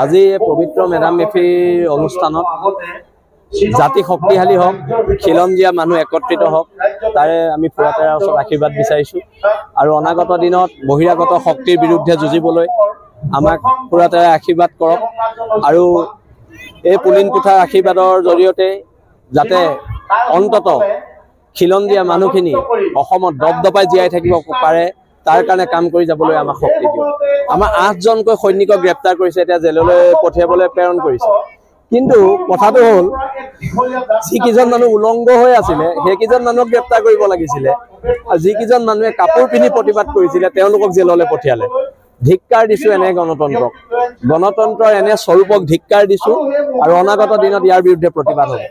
আজি পবিত্ৰ মেডাম মেফিৰ অনুষ্ঠানত জাতি শক্তিশালী হওক, খিলঞ্জীয়া মানুহ একত্ৰিত হওক, তাৰে আমি ফুৰাতেৰাৰ ওচৰত আশীৰ্বাদ বিচাৰিছোঁ। আৰু অনাগত দিনত বহিৰাগত শক্তিৰ বিৰুদ্ধে যুঁজিবলৈ আমাক ফুৰাতেৰাই আশীৰ্বাদ কৰক। আৰু এই পুলিন পুথাৰ আশীৰ্বাদৰ জৰিয়তে যাতে অন্তত খিলঞ্জীয়া মানুহখিনি অসমত দপদপাই জীয়াই থাকিব পাৰে, তাৰ কাৰণে কাম কৰি যাবলৈ আমাক শক্তি দিয়ক। আমাৰ 8জনকৈ সৈনিকক গ্ৰেপ্তাৰ কৰিছে, এতিয়া জেললৈ পঠিয়াবলৈ প্ৰেৰণ কৰিছে। কিন্তু কথাটো হ'ল, যিকেইজন মানুহ উলংগ হৈ আছিলে সেইকেইজন মানুহক গ্ৰেপ্তাৰ কৰিব লাগিছিলে, আৰু যিকেইজন মানুহে কাপোৰ পিন্ধি প্ৰতিবাদ কৰিছিলে তেওঁলোকক জেললৈ পঠিয়ালে। ধিক্কাৰ দিছোঁ এনে গণতন্ত্ৰক, গণতন্ত্ৰৰ এনে স্বৰূপক ধিক্কাৰ দিছোঁ, আৰু অনাগত দিনত ইয়াৰ বিৰুদ্ধে প্ৰতিবাদ হ'ব।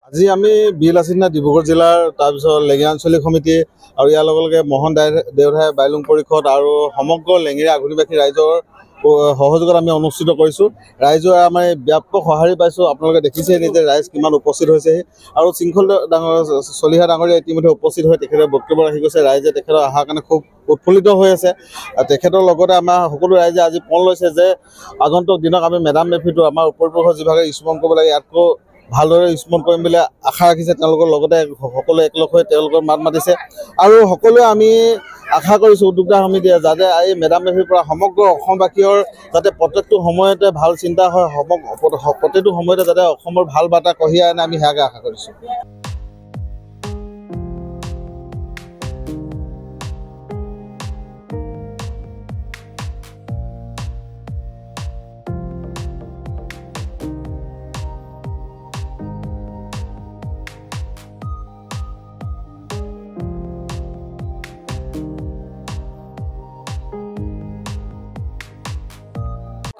আজি আমি বিল-আচিনা ডিব্ৰুগড় জিলাৰ তাৰপিছত লেঙেৰা আঞ্চলিক সমিতি আৰু ইয়াৰ লগে লগে মোহন দেওধাই বাইলুং পৰিষদ আৰু সমগ্ৰ লেঙেৰা আঘুনিবাসী ৰাইজৰ সহযোগত আমি অনুষ্ঠিত কৰিছোঁ। ৰাইজৰ আমাৰ ব্যাপক সঁহাৰি পাইছোঁ। আপোনালোকে দেখিছে নিজে ৰাইজ কিমান উপস্থিত হৈছেহি, আৰু শৃংখল চলিহা ডাঙৰীয়া ইতিমধ্যে উপস্থিত হৈ তেখেতৰ বক্তব্য ৰাখি গৈছে। ৰাইজে তেখেতৰ অহাৰ কাৰণে খুব উৎফুল্লিত হৈ আছে। তেখেতৰ লগতে আমাৰ সকলো ৰাইজে আজি পণ লৈছে যে আগন্তুক দিনত আমি মেডাম মেফিটো আমাৰ উপৰিপৰিষদ যিভাগে স্মৰণ কৰিব লাগে, ইয়াতকৈ ভালদৰে স্মৰণ কৰিম বুলি আশা ৰাখিছে। তেওঁলোকৰ লগতে সকলোৱে একলগ হৈ তেওঁলোকৰ মাত মাতিছে, আৰু সকলোৱে আমি আশা কৰিছোঁ উদ্যোক্তা সমিতিয়ে যাতে এই মেডাম মেফিৰ পৰা সমগ্ৰ অসমবাসীৰ যাতে প্ৰত্যেকটো সময়তে ভাল চিন্তা হয়, প্ৰতিটো সময়তে যাতে অসমৰ ভাল বাৰ্তা কঢ়িয়াই আনে, আমি সেয়াকে আশা কৰিছোঁ।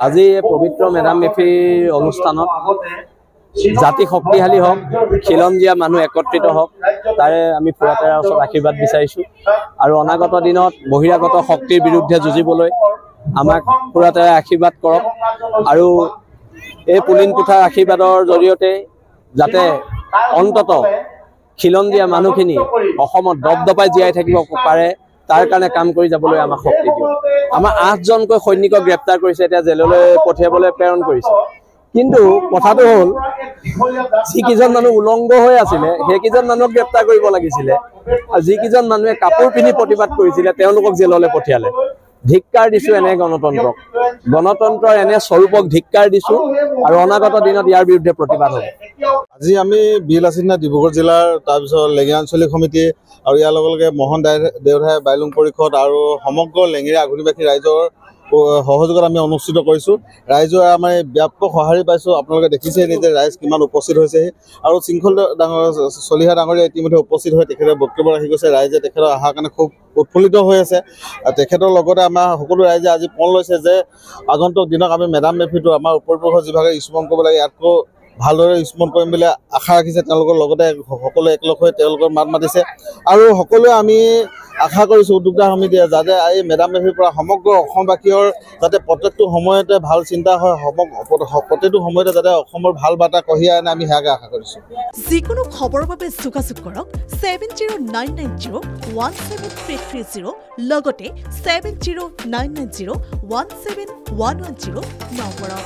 আজি পবিত্ৰ মেডাম মেফিৰ অনুষ্ঠানত জাতি শক্তিশালী হওক, খিলঞ্জীয়া মানুহ একত্ৰিত হওক, তাৰে আমি ফুৰাতেৰাৰ ওচৰত আশীৰ্বাদ বিচাৰিছোঁ। আৰু অনাগত দিনত বহিৰাগত শক্তিৰ বিৰুদ্ধে যুঁজিবলৈ আমাক ফুৰাতেৰাই আশীৰ্বাদ কৰক। আৰু এই পুলিন পুথাৰ আশীৰ্বাদৰ জৰিয়তে যাতে অন্তত খিলঞ্জীয়া মানুহখিনি অসমত দপদপাই জীয়াই থাকিব পাৰে, তাৰ কাৰণে কাম কৰি যাবলৈ আমাক শক্তি দিয়ক। আমাৰ 8জনকৈ সৈনিকক গ্ৰেপ্তাৰ কৰিছে, এতিয়া জেললৈ পঠিয়াবলৈ প্ৰেৰণ কৰিছে। কিন্তু কথাটো হ'ল, যিকেইজন মানুহ উলংগ হৈ আছিলে সেইকেইজন মানুহক গ্ৰেপ্তাৰ কৰিব লাগিছিলে, আৰু যিকেইজন মানুহে কাপোৰ পিন্ধি প্ৰতিবাদ কৰিছিলে তেওঁলোকক জেললৈ পঠিয়ালে। ধিক্কাৰ দিছোঁ এনে গণতন্ত্ৰক, গণতন্ত্ৰৰ এনে স্বৰূপক ধিক্কাৰ দিছোঁ, আৰু অনাগত দিনত ইয়াৰ বিৰুদ্ধে প্ৰতিবাদ হ'ব। আজি আমি বিল-আচিনা ডিব্ৰুগড় জিলাৰ তাৰপিছত লেঙেৰা আঞ্চলিক সমিতি আৰু ইয়াৰ লগে লগে মোহন দেওধাই বাইলুং পৰিষদ আৰু সমগ্ৰ লেঙেৰা আঘুনিবাসী ৰাইজৰ সহযোগত আমি অনুষ্ঠিত কৰিছোঁ। ৰাইজৰ আমাৰ ব্যাপক সঁহাৰি পাইছোঁ। আপোনালোকে দেখিছে নিজে ৰাইজ কিমান উপস্থিত হৈছেহি, আৰু শৃংখল চলিহা ডাঙৰীয়া ইতিমধ্যে উপস্থিত হৈ তেখেতৰ বক্তব্য ৰাখি গৈছে। ৰাইজে তেখেতৰ অহাৰ কাৰণে খুব উৎফুল্লিত হৈ আছে। তেখেতৰ লগতে আমাৰ সকলো ৰাইজে আজি পণ লৈছে যে আগন্তুক দিনত আমি মেডাম মেফিটো আমাৰ উপৰিপৰিষদ যিভাগে স্মৰণ কৰিব লাগে, ইয়াতকৈ ভালদৰে স্মৰণ কৰিম বুলি আশা ৰাখিছে। তেওঁলোকৰ লগতে সকলোৱে একলগ হৈ তেওঁলোকৰ মাত মাতিছে, আৰু সকলোৱে আমি আশা কৰিছোঁ উদ্যোক্তা সমিতিয়ে যাতে এই মেডাম মেফিৰ পৰা সমগ্ৰ অসমবাসীৰ যাতে প্ৰত্যেকটো সময়তে ভাল চিন্তা হয়, প্ৰতিটো সময়তে যাতে অসমৰ ভাল বাৰ্তা কঢ়িয়াই আনে, আমি সেয়াকে আশা কৰিছোঁ। যিকোনো খবৰৰ বাবে যোগাযোগ কৰক 7099017330, লগতে 7099017110 নম্বৰত।